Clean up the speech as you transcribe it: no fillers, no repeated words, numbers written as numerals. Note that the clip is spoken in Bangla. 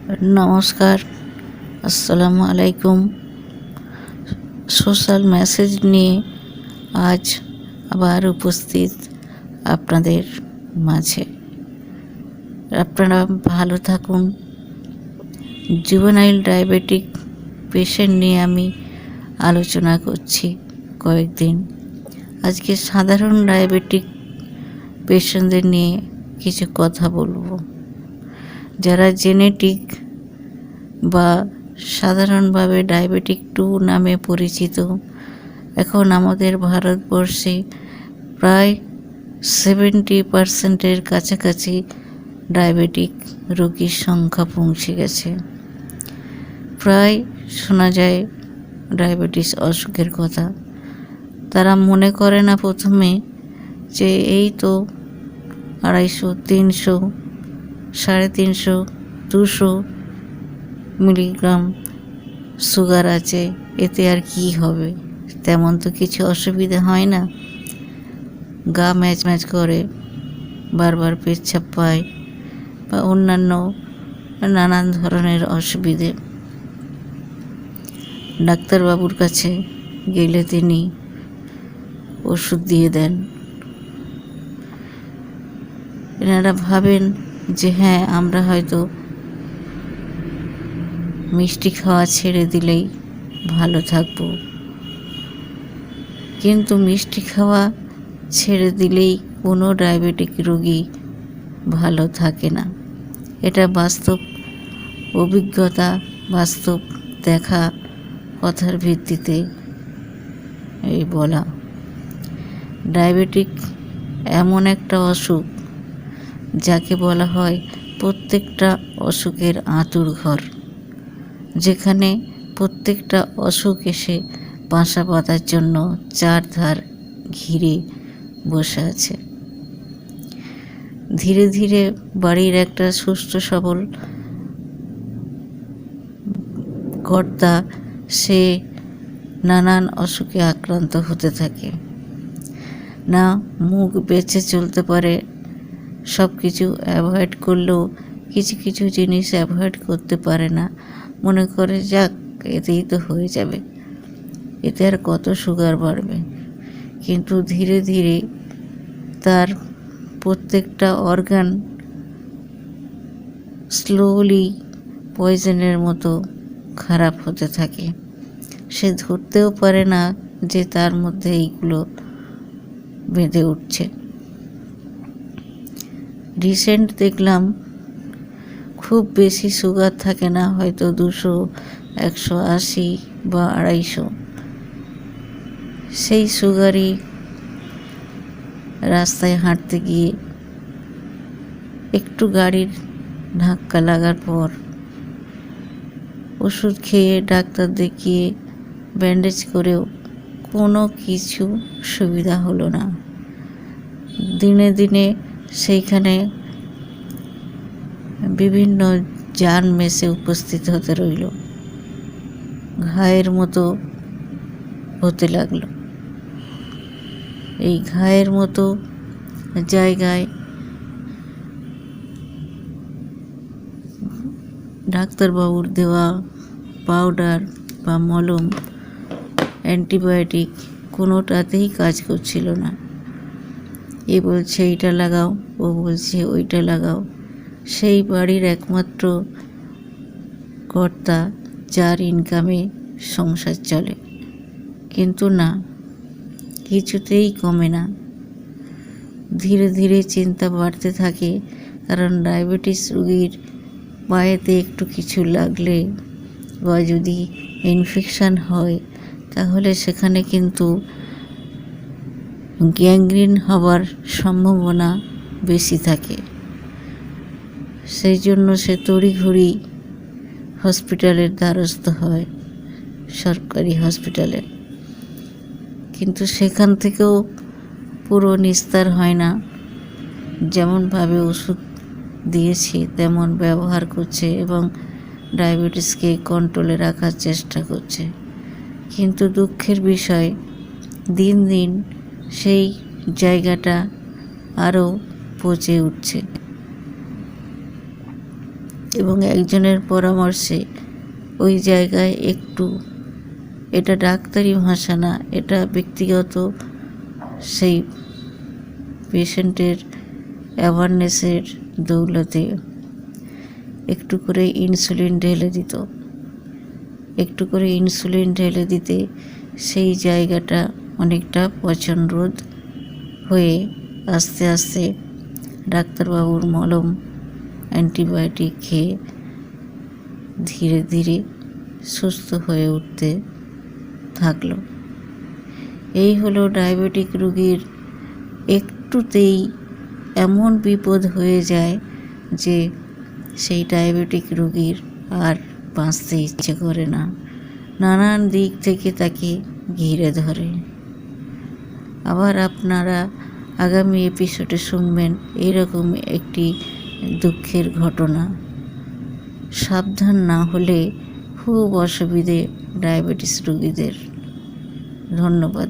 নমস্কার, আসসালামু আলাইকুম। সোশ্যাল মেসেজ নিয়ে আজ আবার উপস্থিত আপনাদের মাঝে। আপনারা ভালো থাকুন। জুভেনাইল ডায়াবেটিক পেশেন্ট নিয়ে আমি আলোচনা করছি কয়েকদিন। আজকে সাধারণ ডায়াবেটিক পেশেন্টদের নিয়ে কিছু কথা বলবো। যারা জেনেটিক বা সাধারণভাবে ডায়াবেটিক 2 নামে পরিচিত, এখন আমাদের ভারতবর্ষে প্রায় 70% কাছাকাছি ডায়াবেটিক রোগীর সংখ্যা পৌঁছে গেছে। প্রায় শোনা যায় ডায়াবেটিস অসুখের কথা। তারা মনে করে না প্রথমে যে এই তো 250, 300, 350, 200 মিলিগ্রাম সুগার আছে, এতে আর কি হবে, তেমন তো কিছু অসুবিধা হয় না। গা ম্যাচ ম্যাচ করে, বারবার পেচ্ছাপ পায় বা অন্যান্য নানান ধরনের অসুবিধে। ডাক্তারবাবুর কাছে গেলে তিনি ওষুধ দিয়ে দেন। এনারা ভাবেন যে হ্যাঁ, আমরা হয়তো মিষ্টি খাওয়া ছেড়ে দিলেই ভালো থাকবো, কিন্তু মিষ্টি খাওয়া ছেড়ে দিলেই কোনো ডায়াবেটিক রোগী ভালো থাকে না। এটা বাস্তব অভিজ্ঞতা, বাস্তব দেখা কথার ভিত্তিতে এই বলা। ডায়াবেটিক এমন একটা অসুখ যাকে বলা হয় প্রত্যেকটা অসুখের আঁতুড়ঘর, যেখানে প্রত্যেকটা অসুখ এসে বাসা বাঁধার জন্য চারধার ঘিরে বসে আছে। ধীরে ধীরে বাড়ির একটা সুস্থ সবল কর্তা সে নানান অসুখে আক্রান্ত হতে থাকে। না মুখ বেঁচে চলতে পারে, সব কিছু অ্যাভয়েড করলেও কিছু কিছু জিনিস অ্যাভয়েড করতে পারে না। মনে করে যাক, এতেই তো হয়ে যাবে, এতে আর কত সুগার বাড়বে। কিন্তু ধীরে ধীরে তার প্রত্যেকটা অর্গান স্লোলি পয়জনের মতো খারাপ হতে থাকে। সে ধরতেও পারে না যে তার মধ্যে এইগুলো বেঁধে উঠছে। রিসেন্ট দেখলাম খুব বেশি সুগার থাকে না, হয়তো 200, 180 বা 250। সেই সুগারই রাস্তায় হাঁটতে গিয়ে একটু গাড়ির ধাক্কা লাগার পর ওষুধ খেয়ে ডাক্তার দেখিয়ে ব্যান্ডেজ করেও কোনো কিছু সুবিধা হলো না। দিনে দিনে সেইখানে বিভিন্ন জার্ম মেসে উপস্থিত হতে রইল, ঘায়ের মতো হতে লাগলো। এই ঘায়ের মতো জায়গায় ডাক্তারবাবুর দেওয়া পাউডার বা মলম, অ্যান্টিবায়োটিক কোনোটাতেই কাজ করছিল না। এ বলছে এইটা লাগাও, ও বলছে ওইটা লাগাও। সেই বাড়ির একমাত্র কর্তা, যার ইনকামে সংসার চলে, কিন্তু না, কিছুতেই কমে না। ধীরে ধীরে চিন্তা বাড়তে থাকে, কারণ ডায়াবেটিস রোগীর পায়েতে একটু কিছু লাগলে বা যদি ইনফেকশান হয়, তাহলে সেখানে কিন্তু গ্যাংগ্রিন হবার সম্ভাবনা বেশি থাকে। সেই জন্য সে তড়িঘড়ি হসপিটালের দ্বারস্থ হয়, সরকারি হসপিটালে। কিন্তু সেখান থেকেও পুরো নিস্তার হয় না। যেমনভাবে ওষুধ দিয়েছি তেমন ব্যবহার করছে এবং ডায়াবেটিসকে কন্ট্রোলে রাখার চেষ্টা করছে। কিন্তু দুঃখের বিষয়, দিন দিন সেই জায়গাটা আরও পচে উঠছে। এবং একজনের পরামর্শে ওই জায়গায় একটু, এটা ডাক্তারি ভাষা না, এটা ব্যক্তিগত সেই পেশেন্টের অ্যাওয়ারনেসের দৌলতে একটু করে ইনসুলিন ঢেলে দিত। একটু করে ইনসুলিন ঢেলে দিতে সেই জায়গাটা অনেকটা পচন রোধ হয়ে আস্তে আস্তে ডাক্তারবাবুর মলম অ্যান্টিবায়োটিক খেয়ে ধীরে ধীরে সুস্থ হয়ে উঠতে থাকলো। এই হলো ডায়াবেটিক রোগীর একটুতেই এমন বিপদ হয়ে যায় যে সেই ডায়াবেটিক রোগীর আর বাঁচতে ইচ্ছে করে না, নানান দিক থেকে তাকে ঘিরে ধরে। আবার আপনারা আগামী এপিসোডে শুনবেন এরকম একটি দুঃখের ঘটনা। সাবধান না হলে খুব অসুবিধে ডায়াবেটিস রোগীদের। ধন্যবাদ।